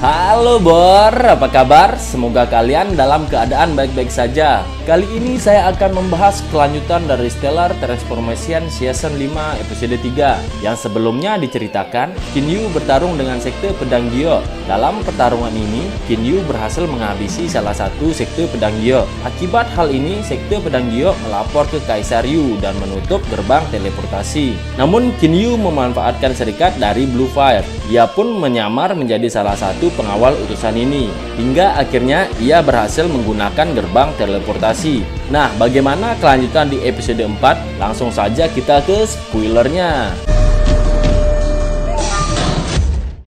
Halo Bor, apa kabar? Semoga kalian dalam keadaan baik-baik saja. Kali ini saya akan membahas kelanjutan dari Stellar Transformation Season 5 episode 3 yang sebelumnya diceritakan Kinyu bertarung dengan sekte pedang Gyo. Dalam pertarungan ini, Kinyu berhasil menghabisi salah satu sekte pedang Gyo. Akibat hal ini, sekte pedang Gyo melapor ke Kaisar Yu dan menutup gerbang teleportasi. Namun Kinyu memanfaatkan serikat dari Blue Fire. Ia pun menyamar menjadi salah satu pengawal utusan ini, hingga akhirnya ia berhasil menggunakan gerbang teleportasi. Nah, bagaimana kelanjutan di episode 4? Langsung saja kita ke spoilernya.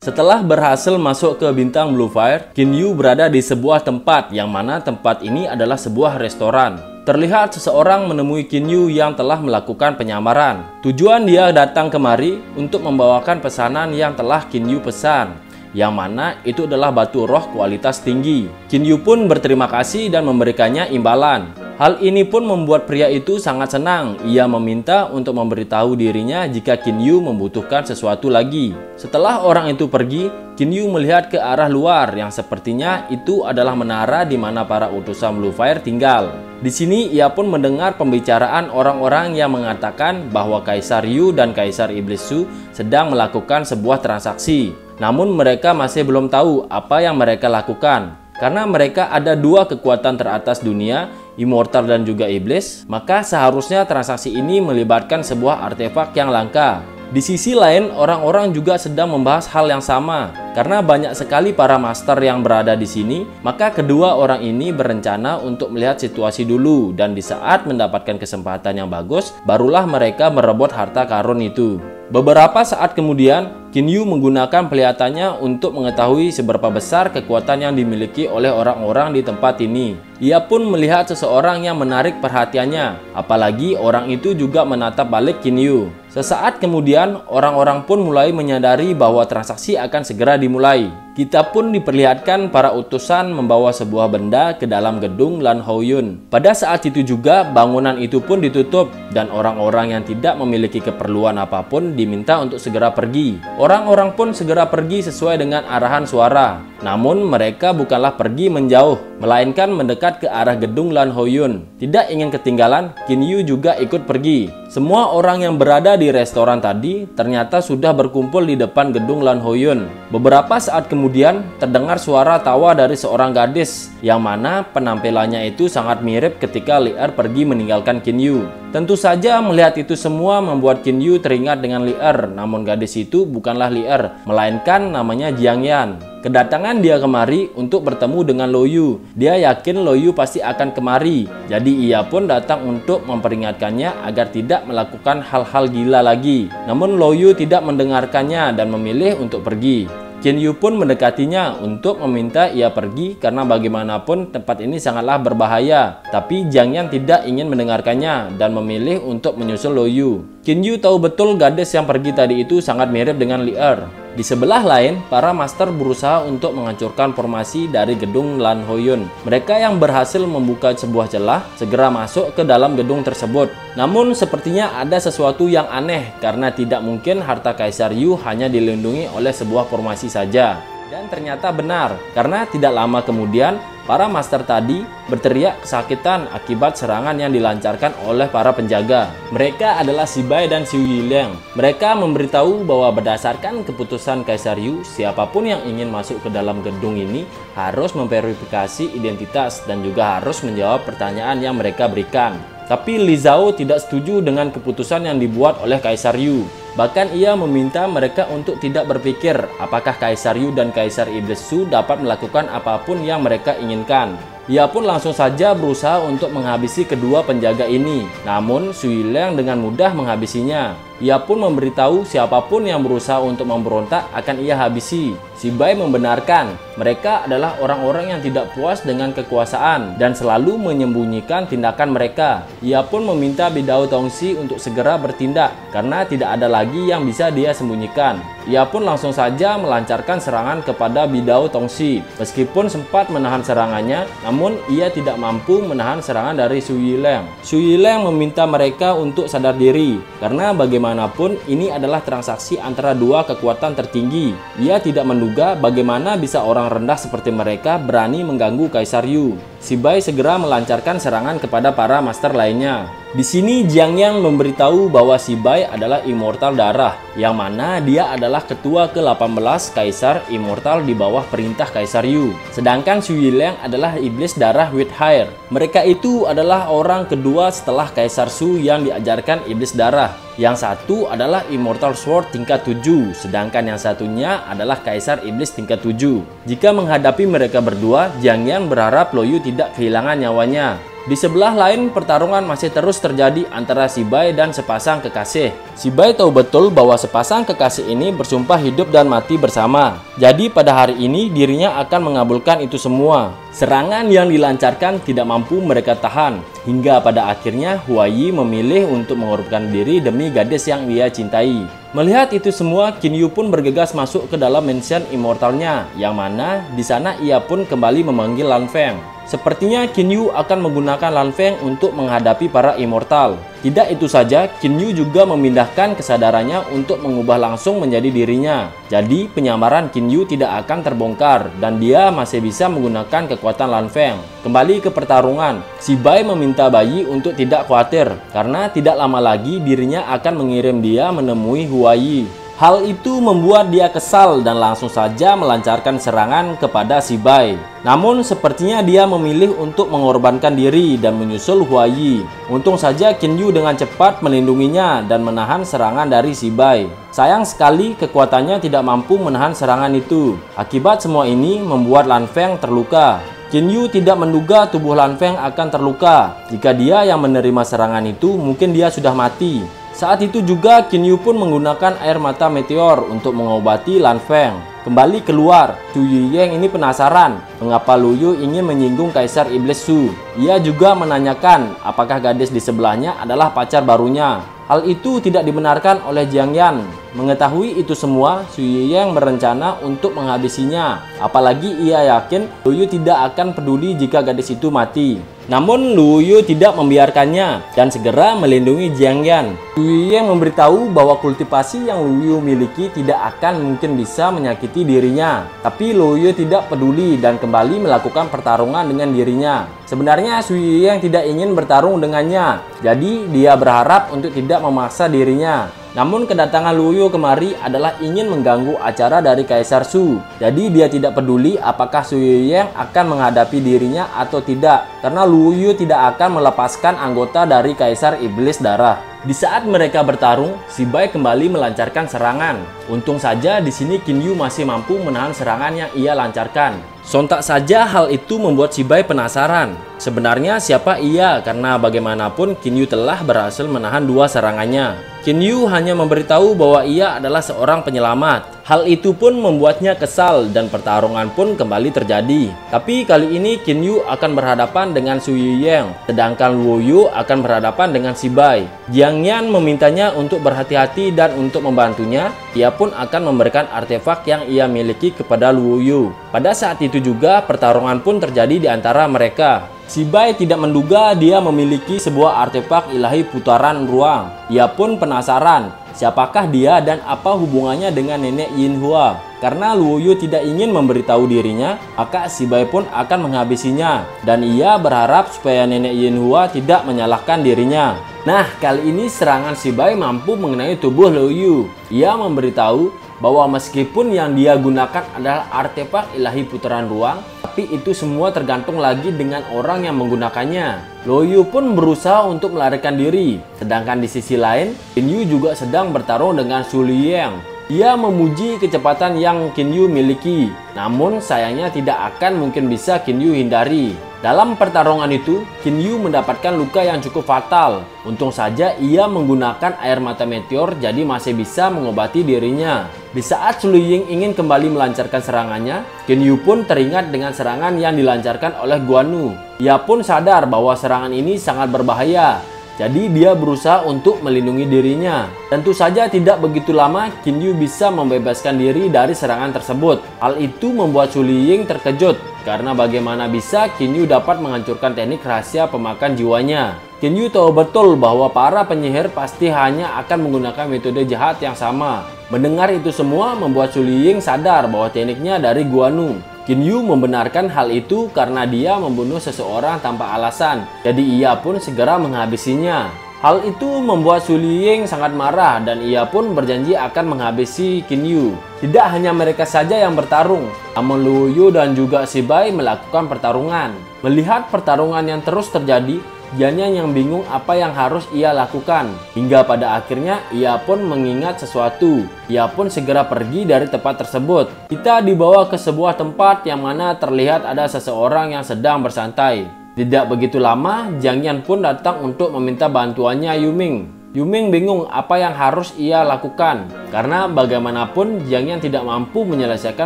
Setelah berhasil masuk ke bintang Blue Fire, Kinyu berada di sebuah tempat yang mana tempat ini adalah sebuah restoran. Terlihat seseorang menemui Kinyu yang telah melakukan penyamaran. Tujuan dia datang kemari untuk membawakan pesanan yang telah Kinyu pesan, yang mana itu adalah batu roh kualitas tinggi. Kinyu pun berterima kasih dan memberikannya imbalan. Hal ini pun membuat pria itu sangat senang. Ia meminta untuk memberitahu dirinya jika Kinyu membutuhkan sesuatu lagi. Setelah orang itu pergi, Kinyu melihat ke arah luar yang sepertinya itu adalah menara di mana para utusan Blue Fire tinggal. Di sini ia pun mendengar pembicaraan orang-orang yang mengatakan bahwa Kaisar Yu dan Kaisar Iblis Su sedang melakukan sebuah transaksi. Namun mereka masih belum tahu apa yang mereka lakukan. Karena mereka ada dua kekuatan teratas dunia, Immortal dan juga Iblis, maka seharusnya transaksi ini melibatkan sebuah artefak yang langka. Di sisi lain, orang-orang juga sedang membahas hal yang sama. Karena banyak sekali para master yang berada di sini, maka kedua orang ini berencana untuk melihat situasi dulu, dan di saat mendapatkan kesempatan yang bagus, barulah mereka merebut harta karun itu. Beberapa saat kemudian, Kinyu menggunakan penglihatannya untuk mengetahui seberapa besar kekuatan yang dimiliki oleh orang-orang di tempat ini. Ia pun melihat seseorang yang menarik perhatiannya, apalagi orang itu juga menatap balik Kinyu. Sesaat kemudian, orang-orang pun mulai menyadari bahwa transaksi akan segera dimulai. Kita pun diperlihatkan para utusan membawa sebuah benda ke dalam gedung Lan Hao-yun. Pada saat itu juga bangunan itu pun ditutup dan orang-orang yang tidak memiliki keperluan apapun diminta untuk segera pergi. Orang-orang pun segera pergi sesuai dengan arahan suara. Namun mereka bukanlah pergi menjauh, melainkan mendekat ke arah gedung Lan Hao-yun. Tidak ingin ketinggalan, Kinyu juga ikut pergi. Semua orang yang berada di restoran tadi ternyata sudah berkumpul di depan gedung Lan Hao-yun. Beberapa saat kemudian terdengar suara tawa dari seorang gadis, yang mana penampilannya itu sangat mirip ketika Li'er pergi meninggalkan Kinyu. Tentu saja melihat itu semua membuat Kinyu teringat dengan Li'er, namun gadis itu bukanlah Li'er, melainkan namanya Jiang Yan. Kedatangan dia kemari untuk bertemu dengan Lo Yu. Dia yakin Lo Yu pasti akan kemari, jadi ia pun datang untuk memperingatkannya agar tidak melakukan hal-hal gila lagi. Namun Lo Yu tidak mendengarkannya dan memilih untuk pergi. Kinyu pun mendekatinya untuk meminta ia pergi karena bagaimanapun tempat ini sangatlah berbahaya. Tapi Jiang Yan tidak ingin mendengarkannya dan memilih untuk menyusul Lo Yu. Kinyu tahu betul gadis yang pergi tadi itu sangat mirip dengan Li'er. Di sebelah lain, para master berusaha untuk menghancurkan formasi dari gedung Lan Hao-yun. Mereka yang berhasil membuka sebuah celah segera masuk ke dalam gedung tersebut. Namun sepertinya ada sesuatu yang aneh karena tidak mungkin harta Kaisar Yu hanya dilindungi oleh sebuah formasi saja. Dan ternyata benar, karena tidak lama kemudian para master tadi berteriak kesakitan akibat serangan yang dilancarkan oleh para penjaga. Mereka adalah Shibai dan Xu Yiliang. Mereka memberitahu bahwa berdasarkan keputusan Kaisar Yu, siapapun yang ingin masuk ke dalam gedung ini harus memverifikasi identitas dan juga harus menjawab pertanyaan yang mereka berikan. Tapi Li Zhao tidak setuju dengan keputusan yang dibuat oleh Kaisar Yu. Bahkan ia meminta mereka untuk tidak berpikir apakah Kaisar Yu dan Kaisar Iblis Su dapat melakukan apapun yang mereka inginkan. Ia pun langsung saja berusaha untuk menghabisi kedua penjaga ini. Namun Xu Yiliang dengan mudah menghabisinya. Ia pun memberitahu siapapun yang berusaha untuk memberontak akan ia habisi. Shibai membenarkan mereka adalah orang-orang yang tidak puas dengan kekuasaan dan selalu menyembunyikan tindakan mereka. Ia pun meminta Bidao Tongxi untuk segera bertindak karena tidak ada lagi yang bisa dia sembunyikan. ia pun langsung saja melancarkan serangan kepada Bidao Tongxi. Meskipun sempat menahan serangannya, namun ia tidak mampu menahan serangan dari Su Yileng. Su Yileng meminta mereka untuk sadar diri, karena bagaimanapun ini adalah transaksi antara dua kekuatan tertinggi. Ia tidak menduga bagaimana bisa orang rendah seperti mereka berani mengganggu Kaisar Yu. Sibai segera melancarkan serangan kepada para master lainnya. Di sini Jiang Yan memberitahu bahwa Sibai adalah immortal darah, yang mana dia adalah ketua ke-18 Kaisar Immortal di bawah perintah Kaisar Yu. Sedangkan Su Yileng adalah iblis darah with hair. Mereka itu adalah orang kedua setelah Kaisar Su yang diajarkan iblis darah. Yang satu adalah Immortal Sword tingkat 7, sedangkan yang satunya adalah Kaisar Iblis tingkat 7. Jika menghadapi mereka berdua, Jiang Yan berharap Lo Yu tidak kehilangan nyawanya. Di sebelah lain, pertarungan masih terus terjadi antara Sibai dan sepasang kekasih. Sibai tahu betul bahwa sepasang kekasih ini bersumpah hidup dan mati bersama. Jadi pada hari ini dirinya akan mengabulkan itu semua. Serangan yang dilancarkan tidak mampu mereka tahan, hingga pada akhirnya Huayi memilih untuk mengorbankan diri demi gadis yang ia cintai. Melihat itu semua, Qin Yu pun bergegas masuk ke dalam mansion immortalnya, yang mana di sana ia pun kembali memanggil Lan Feng. Sepertinya Qin Yu akan menggunakan Lan Feng untuk menghadapi para immortal. Tidak itu saja, Qin Yu juga memindahkan kesadarannya untuk mengubah langsung menjadi dirinya. Jadi penyamaran Qin Yu tidak akan terbongkar dan dia masih bisa menggunakan kekuatan Lan Feng. Kembali ke pertarungan, Sibai meminta Bayi untuk tidak khawatir karena tidak lama lagi dirinya akan mengirim dia menemui Huayi. Hal itu membuat dia kesal dan langsung saja melancarkan serangan kepada Sibai. Namun sepertinya dia memilih untuk mengorbankan diri dan menyusul Huayi. Untung saja Qin Yu dengan cepat melindunginya dan menahan serangan dari Sibai. Sayang sekali kekuatannya tidak mampu menahan serangan itu. Akibat semua ini membuat Lan Feng terluka. Qin Yu tidak menduga tubuh Lan Feng akan terluka. Jika dia yang menerima serangan itu, mungkin dia sudah mati. Saat itu juga Qin Yu pun menggunakan air mata meteor untuk mengobati Lan Feng. Kembali keluar, Su Yileng ini penasaran mengapa Lo Yu ingin menyinggung Kaisar Iblis Su. Ia juga menanyakan apakah gadis di sebelahnya adalah pacar barunya. Hal itu tidak dibenarkan oleh Jiang Yan. Mengetahui itu semua, Su Yileng berencana untuk menghabisinya. Apalagi ia yakin Lo Yu tidak akan peduli jika gadis itu mati. Namun Lo Yu tidak membiarkannya dan segera melindungi Jiang Yan. Su Yileng memberitahu bahwa kultivasi yang Lo Yu miliki tidak akan mungkin bisa menyakiti dirinya. Tapi Lo Yu tidak peduli dan kembali melakukan pertarungan dengan dirinya. Sebenarnya Su Yileng tidak ingin bertarung dengannya, jadi dia berharap untuk tidak memaksa dirinya. Namun kedatangan Lo Yu kemari adalah ingin mengganggu acara dari Kaisar Su. Jadi dia tidak peduli apakah Su Yileng akan menghadapi dirinya atau tidak, karena Lo Yu tidak akan melepaskan anggota dari Kaisar Iblis Darah. Di saat mereka bertarung, Sibai kembali melancarkan serangan. Untung saja di sini Qin Yu masih mampu menahan serangan yang ia lancarkan. Sontak saja hal itu membuat Sibai penasaran. Sebenarnya siapa ia, karena bagaimanapun Qin Yu telah berhasil menahan dua serangannya. Qin Yu hanya memberitahu bahwa ia adalah seorang penyelamat. Hal itu pun membuatnya kesal dan pertarungan pun kembali terjadi. Tapi kali ini Qin Yu akan berhadapan dengan Su Yileng, sedangkan Lo Yu akan berhadapan dengan Sibai. Jiang Yan memintanya untuk berhati-hati dan untuk membantunya, ia pun akan memberikan artefak yang ia miliki kepada Lo Yu. Pada saat itu juga pertarungan pun terjadi di antara mereka. Sibai tidak menduga dia memiliki sebuah artefak ilahi putaran ruang. Ia pun penasaran, siapakah dia dan apa hubungannya dengan nenek Yin Hua. Karena Lo Yu tidak ingin memberitahu dirinya, maka Sibai pun akan menghabisinya. Dan ia berharap supaya nenek Yin Hua tidak menyalahkan dirinya. Nah, kali ini serangan Sibai mampu mengenai tubuh Lo Yu. Ia memberitahu bahwa meskipun yang dia gunakan adalah artefak ilahi putaran ruang, tapi itu semua tergantung lagi dengan orang yang menggunakannya. Lo Yu pun berusaha untuk melarikan diri, sedangkan di sisi lain, Qin Yu juga sedang bertarung dengan Su Yileng. Ia memuji kecepatan yang Qin Yu miliki, namun sayangnya tidak akan mungkin bisa Qin Yu hindari. Dalam pertarungan itu, Qin Yu mendapatkan luka yang cukup fatal. Untung saja ia menggunakan air mata meteor, jadi masih bisa mengobati dirinya. Di saat Su Yileng ingin kembali melancarkan serangannya, Qin Yu pun teringat dengan serangan yang dilancarkan oleh Guan Yu. Ia pun sadar bahwa serangan ini sangat berbahaya. Jadi dia berusaha untuk melindungi dirinya. Tentu saja tidak begitu lama Qin Yu bisa membebaskan diri dari serangan tersebut. Hal itu membuat Su Liying terkejut karena bagaimana bisa Qin Yu dapat menghancurkan teknik rahasia pemakan jiwanya. Qin Yu tahu betul bahwa para penyihir pasti hanya akan menggunakan metode jahat yang sama. Mendengar itu semua membuat Su Liying sadar bahwa tekniknya dari Guanu. Qin Yu membenarkan hal itu karena dia membunuh seseorang tanpa alasan, jadi ia pun segera menghabisinya. Hal itu membuat Su Liying sangat marah dan ia pun berjanji akan menghabisi Qin Yu. Tidak hanya mereka saja yang bertarung, namun Lu Yu dan juga Si Bai melakukan pertarungan. Melihat pertarungan yang terus terjadi, Jian Yan yang bingung apa yang harus ia lakukan. Hingga pada akhirnya ia pun mengingat sesuatu. Ia pun segera pergi dari tempat tersebut. Kita dibawa ke sebuah tempat yang mana terlihat ada seseorang yang sedang bersantai. Tidak begitu lama, Jiang Yan pun datang untuk meminta bantuannya Yu Ming. Yu Ming bingung apa yang harus ia lakukan karena bagaimanapun Jiang Yan tidak mampu menyelesaikan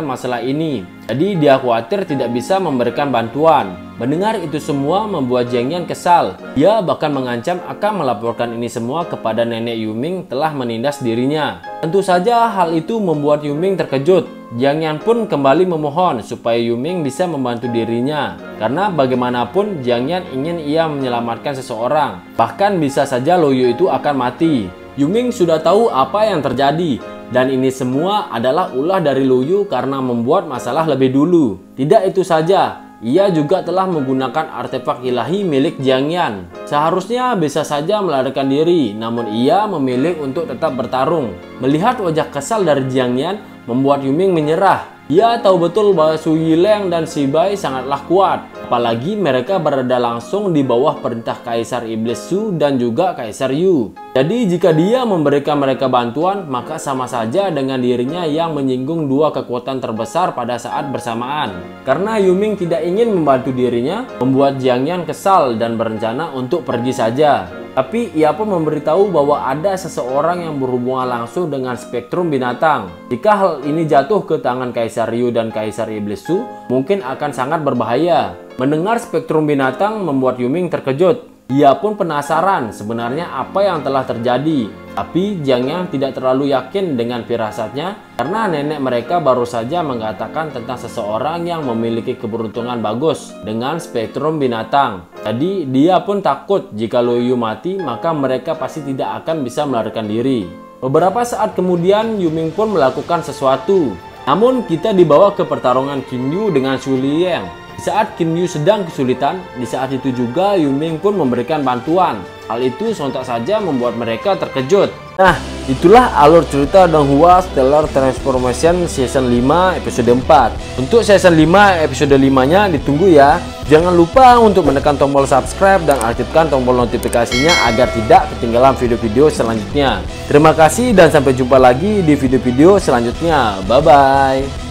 masalah ini. Jadi dia khawatir tidak bisa memberikan bantuan. Mendengar itu semua membuat Jiang Yan kesal. Dia bahkan mengancam akan melaporkan ini semua kepada nenek Yu Ming telah menindas dirinya. Tentu saja hal itu membuat Yu Ming terkejut. Jiang Yan pun kembali memohon supaya Yu Ming bisa membantu dirinya. Karena bagaimanapun Jiang Yan ingin ia menyelamatkan seseorang. Bahkan bisa saja Lu Yu itu akan mati. Yu Ming sudah tahu apa yang terjadi. Dan ini semua adalah ulah dari Lu Yu karena membuat masalah lebih dulu. Tidak itu saja, ia juga telah menggunakan artefak ilahi milik Jiang Yan. Seharusnya bisa saja melarikan diri, namun ia memilih untuk tetap bertarung. Melihat wajah kesal dari Jiang Yan, membuat Yu Ming menyerah. Ia tahu betul bahwa Su Yileng dan Si Bai sangatlah kuat. Apalagi mereka berada langsung di bawah perintah Kaisar Iblis Su dan juga Kaisar Yu. Jadi jika dia memberikan mereka bantuan, maka sama saja dengan dirinya yang menyinggung dua kekuatan terbesar pada saat bersamaan. Karena Yu Ming tidak ingin membantu dirinya, membuat Jiang Yan kesal dan berencana untuk pergi saja. Tapi ia pun memberitahu bahwa ada seseorang yang berhubungan langsung dengan spektrum binatang. Jika hal ini jatuh ke tangan Kaisar Yu dan Kaisar Iblis Su, mungkin akan sangat berbahaya. Mendengar spektrum binatang membuat Yu Ming terkejut. Ia pun penasaran sebenarnya apa yang telah terjadi. Tapi Jiang Yan tidak terlalu yakin dengan firasatnya karena nenek mereka baru saja mengatakan tentang seseorang yang memiliki keberuntungan bagus dengan spektrum binatang. Jadi dia pun takut jika Lu Yu mati maka mereka pasti tidak akan bisa melarikan diri. Beberapa saat kemudian Yu Ming pun melakukan sesuatu. Namun kita dibawa ke pertarungan Qin Yu dengan Su Liying. Di saat Qin Yu sedang kesulitan, di saat itu juga Yu Ming pun memberikan bantuan. Hal itu sontak saja membuat mereka terkejut. Nah, itulah alur cerita Donghua Stellar Transformation Season 5 episode 4. Untuk Season 5 episode 5-nya ditunggu ya. Jangan lupa untuk menekan tombol subscribe dan aktifkan tombol notifikasinya agar tidak ketinggalan video-video selanjutnya. Terima kasih dan sampai jumpa lagi di video-video selanjutnya. Bye-bye.